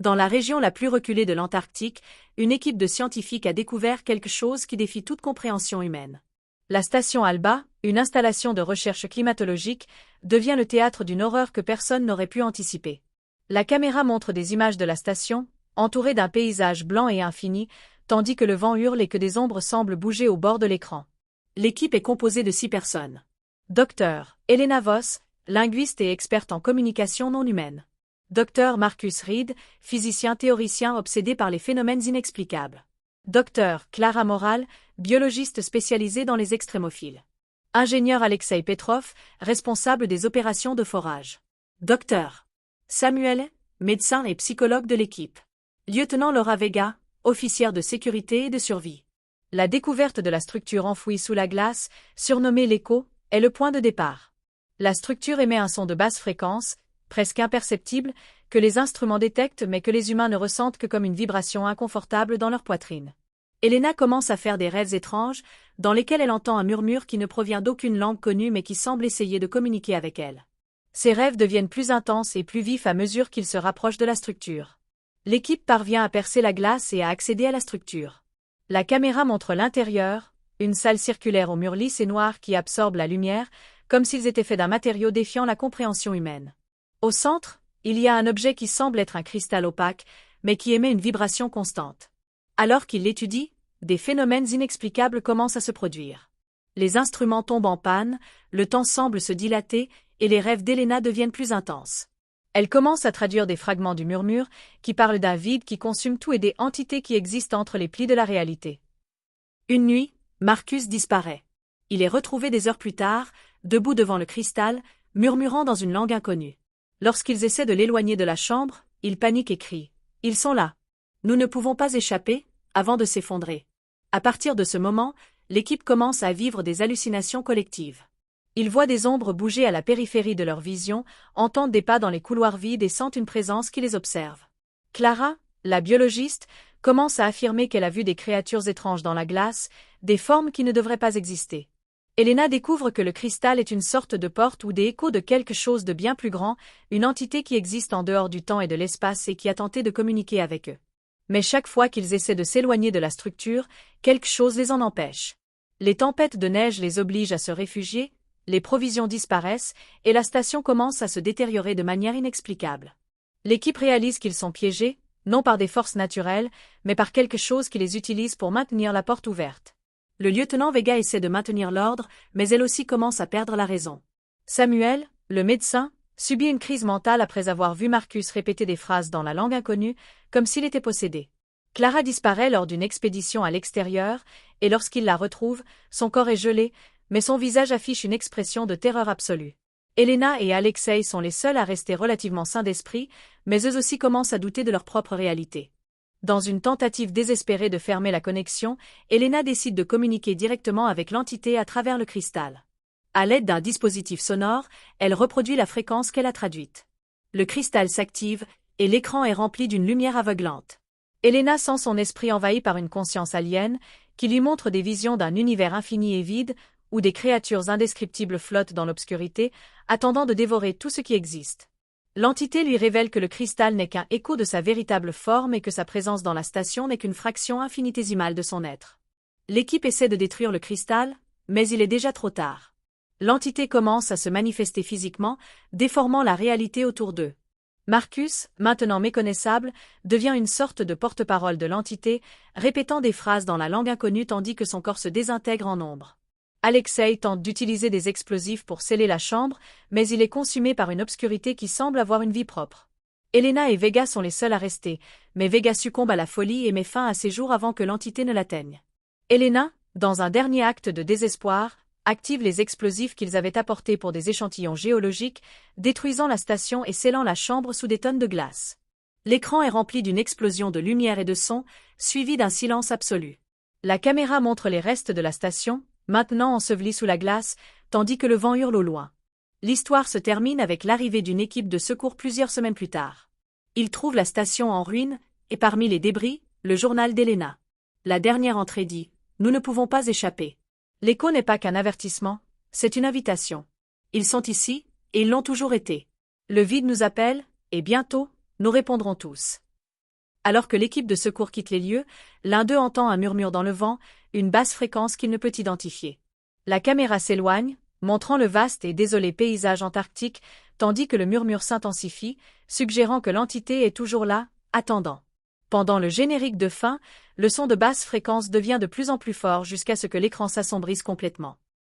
Dans la région la plus reculée de l'Antarctique, une équipe de scientifiques a découvert quelque chose qui défie toute compréhension humaine. La station Alba, une installation de recherche climatologique, devient le théâtre d'une horreur que personne n'aurait pu anticiper. La caméra montre des images de la station, entourée d'un paysage blanc et infini, tandis que le vent hurle et que des ombres semblent bouger au bord de l'écran. L'équipe est composée de 6 personnes. Dr. Elena Voss, linguiste et experte en communication non humaine. Dr. Marcus Reed, physicien théoricien obsédé par les phénomènes inexplicables. Dr. Clara Moral, biologiste spécialisée dans les extrémophiles. Ingénieur Alexei Petrov, responsable des opérations de forage. Dr. Samuel, médecin et psychologue de l'équipe. Lieutenant Laura Vega, officière de sécurité et de survie. La découverte de la structure enfouie sous la glace, surnommée l'écho, est le point de départ. La structure émet un son de basse fréquence, presque imperceptible, que les instruments détectent mais que les humains ne ressentent que comme une vibration inconfortable dans leur poitrine. Elena commence à faire des rêves étranges, dans lesquels elle entend un murmure qui ne provient d'aucune langue connue mais qui semble essayer de communiquer avec elle. Ces rêves deviennent plus intenses et plus vifs à mesure qu'ils se rapprochent de la structure. L'équipe parvient à percer la glace et à accéder à la structure. La caméra montre l'intérieur, une salle circulaire aux murs lisses et noirs qui absorbe la lumière, comme s'ils étaient faits d'un matériau défiant la compréhension humaine. Au centre, il y a un objet qui semble être un cristal opaque, mais qui émet une vibration constante. Alors qu'il l'étudie, des phénomènes inexplicables commencent à se produire. Les instruments tombent en panne, le temps semble se dilater, et les rêves d'Elena deviennent plus intenses. Elle commence à traduire des fragments du murmure, qui parlent d'un vide qui consume tout et des entités qui existent entre les plis de la réalité. Une nuit, Marcus disparaît. Il est retrouvé des heures plus tard, debout devant le cristal, murmurant dans une langue inconnue. Lorsqu'ils essaient de l'éloigner de la chambre, il panique et crie. « Ils sont là. Nous ne pouvons pas échapper » avant de s'effondrer. À partir de ce moment, l'équipe commence à vivre des hallucinations collectives. Ils voient des ombres bouger à la périphérie de leur vision, entendent des pas dans les couloirs vides et sentent une présence qui les observe. Clara, la biologiste, commence à affirmer qu'elle a vu des créatures étranges dans la glace, des formes qui ne devraient pas exister. Elena découvre que le cristal est une sorte de porte ou des échos de quelque chose de bien plus grand, une entité qui existe en dehors du temps et de l'espace et qui a tenté de communiquer avec eux. Mais chaque fois qu'ils essaient de s'éloigner de la structure, quelque chose les en empêche. Les tempêtes de neige les obligent à se réfugier, les provisions disparaissent et la station commence à se détériorer de manière inexplicable. L'équipe réalise qu'ils sont piégés, non par des forces naturelles, mais par quelque chose qui les utilise pour maintenir la porte ouverte. Le lieutenant Vega essaie de maintenir l'ordre, mais elle aussi commence à perdre la raison. Samuel, le médecin, subit une crise mentale après avoir vu Marcus répéter des phrases dans la langue inconnue, comme s'il était possédé. Clara disparaît lors d'une expédition à l'extérieur, et lorsqu'il la retrouve, son corps est gelé, mais son visage affiche une expression de terreur absolue. Elena et Alexei sont les seuls à rester relativement sains d'esprit, mais eux aussi commencent à douter de leur propre réalité. Dans une tentative désespérée de fermer la connexion, Elena décide de communiquer directement avec l'entité à travers le cristal. À l'aide d'un dispositif sonore, elle reproduit la fréquence qu'elle a traduite. Le cristal s'active, et l'écran est rempli d'une lumière aveuglante. Elena sent son esprit envahi par une conscience alien, qui lui montre des visions d'un univers infini et vide, où des créatures indescriptibles flottent dans l'obscurité, attendant de dévorer tout ce qui existe. L'entité lui révèle que le cristal n'est qu'un écho de sa véritable forme et que sa présence dans la station n'est qu'une fraction infinitésimale de son être. L'équipe essaie de détruire le cristal, mais il est déjà trop tard. L'entité commence à se manifester physiquement, déformant la réalité autour d'eux. Marcus, maintenant méconnaissable, devient une sorte de porte-parole de l'entité, répétant des phrases dans la langue inconnue tandis que son corps se désintègre en ombre. Alexei tente d'utiliser des explosifs pour sceller la chambre, mais il est consumé par une obscurité qui semble avoir une vie propre. Elena et Vega sont les seuls à rester, mais Vega succombe à la folie et met fin à ses jours avant que l'entité ne l'atteigne. Elena, dans un dernier acte de désespoir, active les explosifs qu'ils avaient apportés pour des échantillons géologiques, détruisant la station et scellant la chambre sous des tonnes de glace. L'écran est rempli d'une explosion de lumière et de son, suivi d'un silence absolu. La caméra montre les restes de la station, maintenant ensevelis sous la glace, tandis que le vent hurle au loin. L'histoire se termine avec l'arrivée d'une équipe de secours plusieurs semaines plus tard. Ils trouvent la station en ruine, et parmi les débris, le journal d'Elena. La dernière entrée dit « Nous ne pouvons pas échapper ». L'écho n'est pas qu'un avertissement, c'est une invitation. Ils sont ici, et ils l'ont toujours été. Le vide nous appelle, et bientôt, nous répondrons tous. Alors que l'équipe de secours quitte les lieux, l'un d'eux entend un murmure dans le vent, une basse fréquence qu'il ne peut identifier. La caméra s'éloigne, montrant le vaste et désolé paysage antarctique, tandis que le murmure s'intensifie, suggérant que l'entité est toujours là, attendant. Pendant le générique de fin, le son de basse fréquence devient de plus en plus fort jusqu'à ce que l'écran s'assombrisse complètement.